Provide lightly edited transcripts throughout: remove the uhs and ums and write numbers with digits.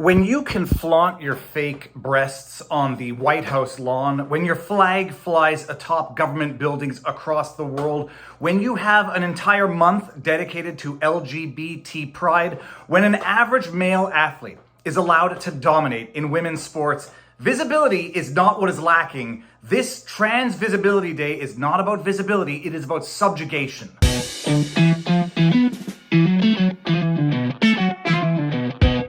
When you can flaunt your fake breasts on the White House lawn, when your flag flies atop government buildings across the world, when you have an entire month dedicated to LGBT pride, when an average male athlete is allowed to dominate in women's sports, visibility is not what is lacking. This Trans Visibility Day is not about visibility, it is about subjugation.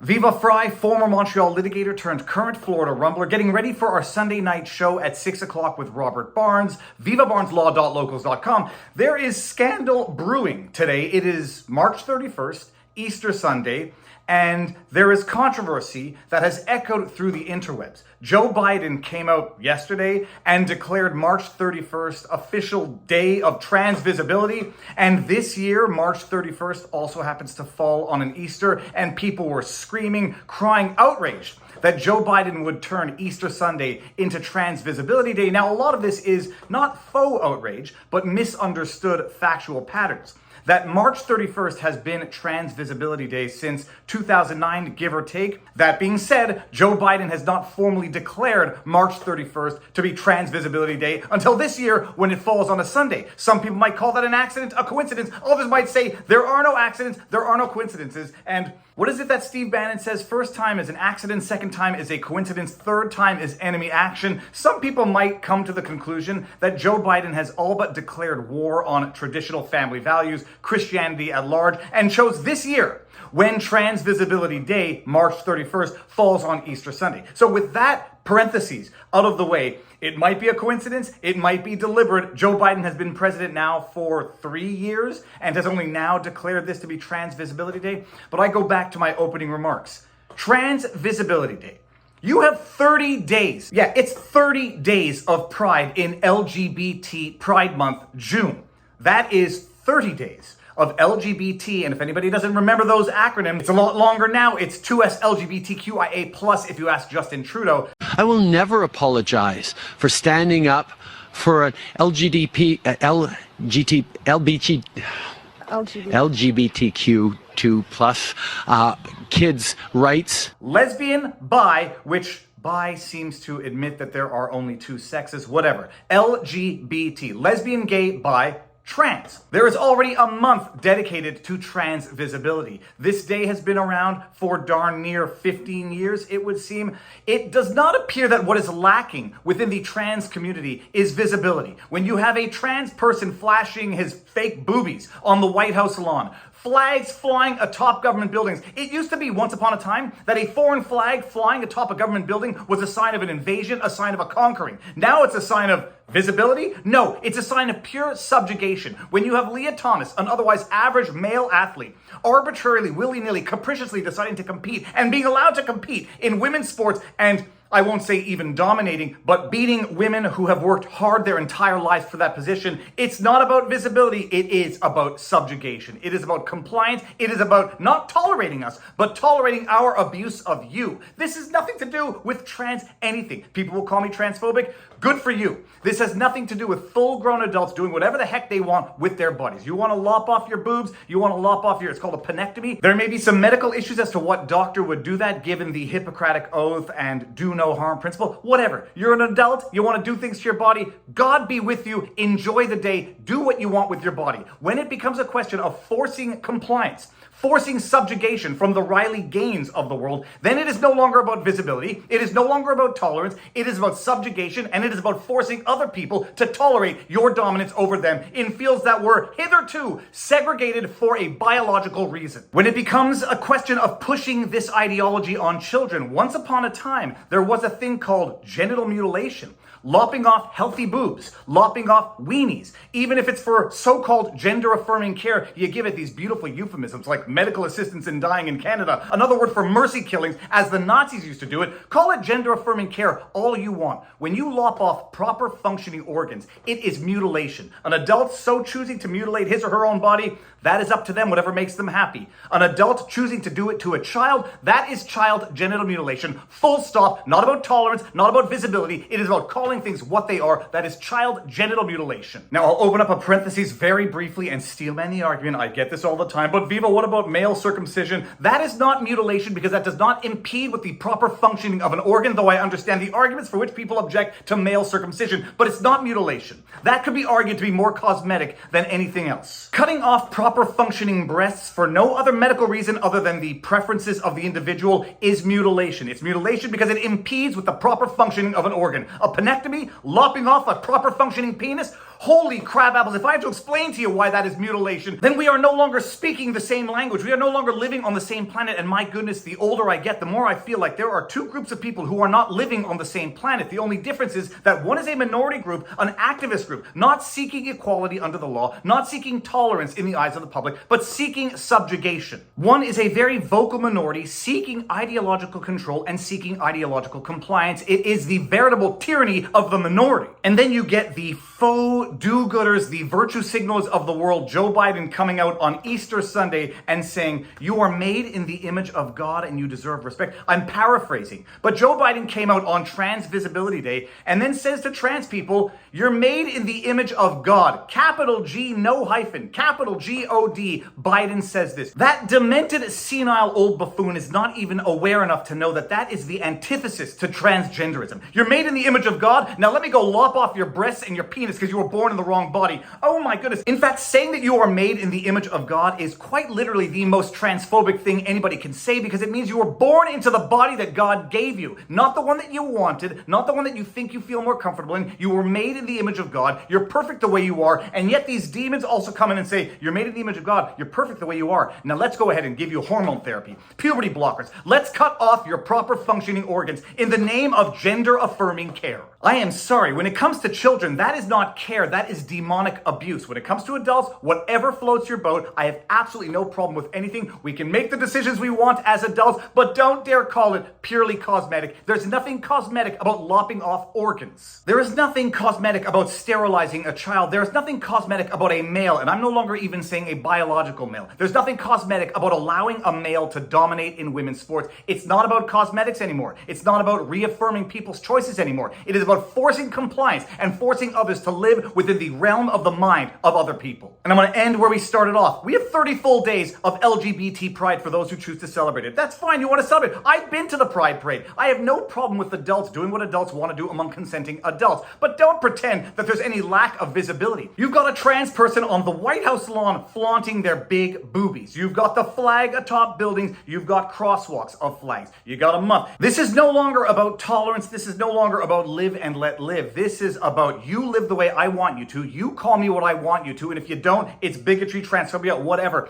Viva Frei, former Montreal litigator turned current Florida rumbler, getting ready for our Sunday night show at 6 o'clock with Robert Barnes, vivabarneslaw.locals.com. There is scandal brewing today. It is March 31st, Easter Sunday, and there is controversy that has echoed through the interwebs. Joe Biden came out yesterday and declared March 31st official day of trans visibility. And this year, March 31st also happens to fall on an Easter, and people were screaming, crying outrage that Joe Biden would turn Easter Sunday into Trans Visibility Day. Now, a lot of this is not faux outrage, but misunderstood factual patterns. That March 31st has been Trans Visibility Day since 2009, give or take. That being said, Joe Biden has not formally declared March 31st to be Trans Visibility Day until this year when it falls on a Sunday. Some people might call that an accident, a coincidence. Others might say there are no accidents, there are no coincidences. And what is it that Steve Bannon says? First time is an accident, second time is a coincidence, third time is enemy action. Some people might come to the conclusion that Joe Biden has all but declared war on traditional family values, Christianity at large, and chose this year when Trans Visibility Day, March 31st, falls on Easter Sunday. So with that parentheses out of the way, it might be a coincidence, it might be deliberate. Joe Biden has been president now for 3 years and has only now declared this to be Trans Visibility Day. But I go back to my opening remarks. Trans Visibility Day. You have 30 days. Yeah, it's 30 days of pride in LGBT Pride Month, June. That is 30 days of LGBT, and if anybody doesn't remember those acronyms, it's a lot longer now. It's 2S LGBTQIA+, if you ask Justin Trudeau. I will never apologize for standing up for an LGBTQ2+ kids' rights. Lesbian, bi, which bi seems to admit that there are only two sexes, whatever. LGBT, lesbian, gay, bi, trans. There is already a month dedicated to trans visibility. This day has been around for darn near 15 years, it would seem. It does not appear that what is lacking within the trans community is visibility. When you have a trans person flashing his fake boobies on the White House lawn, flags flying atop government buildings. It used to be once upon a time that a foreign flag flying atop a government building was a sign of an invasion, a sign of a conquering. Now it's a sign of visibility? No, it's a sign of pure subjugation. When you have Leah Thomas, an otherwise average male athlete, arbitrarily, willy-nilly, capriciously deciding to compete and being allowed to compete in women's sports and I won't say even dominating, but beating women who have worked hard their entire lives for that position. It's not about visibility, it is about subjugation. It is about compliance, it is about not tolerating us, but tolerating our abuse of you. This has nothing to do with trans anything. People will call me transphobic. Good for you. This has nothing to do with full-grown adults doing whatever the heck they want with their bodies. You want to lop off your boobs, you want to lop off it's called a penectomy. There may be some medical issues as to what doctor would do that given the Hippocratic Oath and do no harm principle. Whatever. You're an adult, you want to do things to your body, God be with you, enjoy the day, do what you want with your body. When it becomes a question of forcing compliance, forcing subjugation from the Riley Gaines of the world, then it is no longer about visibility, it is no longer about tolerance, it is about subjugation, and it is about forcing other people to tolerate your dominance over them in fields that were hitherto segregated for a biological reason. When it becomes a question of pushing this ideology on children, once upon a time, there was a thing called genital mutilation. Lopping off healthy boobs, lopping off weenies. Even if it's for so-called gender-affirming care, you give it these beautiful euphemisms like medical assistance in dying in Canada. Another word for mercy killings, as the Nazis used to do it. Call it gender-affirming care all you want. When you lop off proper functioning organs, it is mutilation. An adult so choosing to mutilate his or her own body, That is up to them, whatever makes them happy. An adult choosing to do it to a child, that is child genital mutilation. Full stop. Not about tolerance, not about visibility. It is about calling things what they are. That is child genital mutilation. Now, I'll open up a parenthesis very briefly and steelman the argument. I get this all the time. But Viva, what about male circumcision? That is not mutilation because that does not impede with the proper functioning of an organ, though I understand the arguments for which people object to male circumcision. But it's not mutilation. That could be argued to be more cosmetic than anything else. Cutting off proper functioning breasts for no other medical reason other than the preferences of the individual is mutilation. It's mutilation because it impedes with the proper functioning of an organ. A penectomy, lopping off a proper functioning penis. Holy crab apples, if I have to explain to you why that is mutilation, then we are no longer speaking the same language. We are no longer living on the same planet. And my goodness, the older I get, the more I feel like there are two groups of people who are not living on the same planet. The only difference is that one is a minority group, an activist group, not seeking equality under the law, not seeking tolerance in the eyes of the public, but seeking subjugation. One is a very vocal minority seeking ideological control and seeking ideological compliance. It is the veritable tyranny of the minority. And then you get the faux do-gooders, the virtue signalers of the world, Joe Biden coming out on Easter Sunday and saying, you are made in the image of God and you deserve respect. I'm paraphrasing, but Joe Biden came out on Trans Visibility Day and then says to trans people, you're made in the image of God. Capital G, no hyphen. Capital G-O-D. Biden says this. That demented, senile old buffoon is not even aware enough to know that that is the antithesis to transgenderism. You're made in the image of God. Now let me go lop off your breasts and your penis because you were born in the wrong body. Oh my goodness. In fact, saying that you are made in the image of God is quite literally the most transphobic thing anybody can say because it means you were born into the body that God gave you. Not the one that you wanted, not the one that you think you feel more comfortable in. You were made in the image of God. You're perfect the way you are. And yet these demons also come in and say, you're made in the image of God. You're perfect the way you are. Now let's go ahead and give you hormone therapy, puberty blockers. Let's cut off your proper functioning organs in the name of gender affirming care. I am sorry, when it comes to children, that is not care, that is demonic abuse. When it comes to adults, whatever floats your boat, I have absolutely no problem with anything. We can make the decisions we want as adults, but don't dare call it purely cosmetic. There's nothing cosmetic about lopping off organs. There is nothing cosmetic about sterilizing a child. There is nothing cosmetic about a male, and I'm no longer even saying a biological male. There's nothing cosmetic about allowing a male to dominate in women's sports. It's not about cosmetics anymore. It's not about reaffirming people's choices anymore. It is about forcing compliance and forcing others to live within the realm of the mind of other people. And I'm going to end where we started off. We have 30 full days of LGBT pride for those who choose to celebrate it. That's fine. You want to celebrate. I've been to the pride parade. I have no problem with adults doing what adults want to do among consenting adults. But don't pretend that there's any lack of visibility. You've got a trans person on the White House lawn flaunting their big boobies. You've got the flag atop buildings. You've got crosswalks of flags. You got a month. This is no longer about tolerance. This is no longer about live and let live. This is about you live the way I want you to. You call me what I want you to. And if you don't, it's bigotry, transphobia, whatever.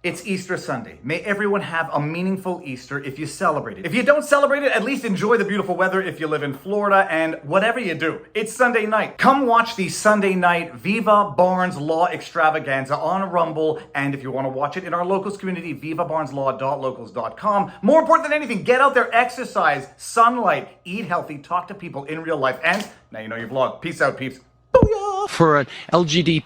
It's Easter Sunday. May everyone have a meaningful Easter if you celebrate it. If you don't celebrate it, at least enjoy the beautiful weather if you live in Florida, and whatever you do, it's Sunday night. Come watch the Sunday night Viva Barnes Law Extravaganza on Rumble, and if you want to watch it in our locals community, vivabarneslaw.locals.com. More important than anything, get out there, exercise, sunlight, eat healthy, talk to people in real life, and now you know your vlog. Peace out, peeps. Booyah! For an LBG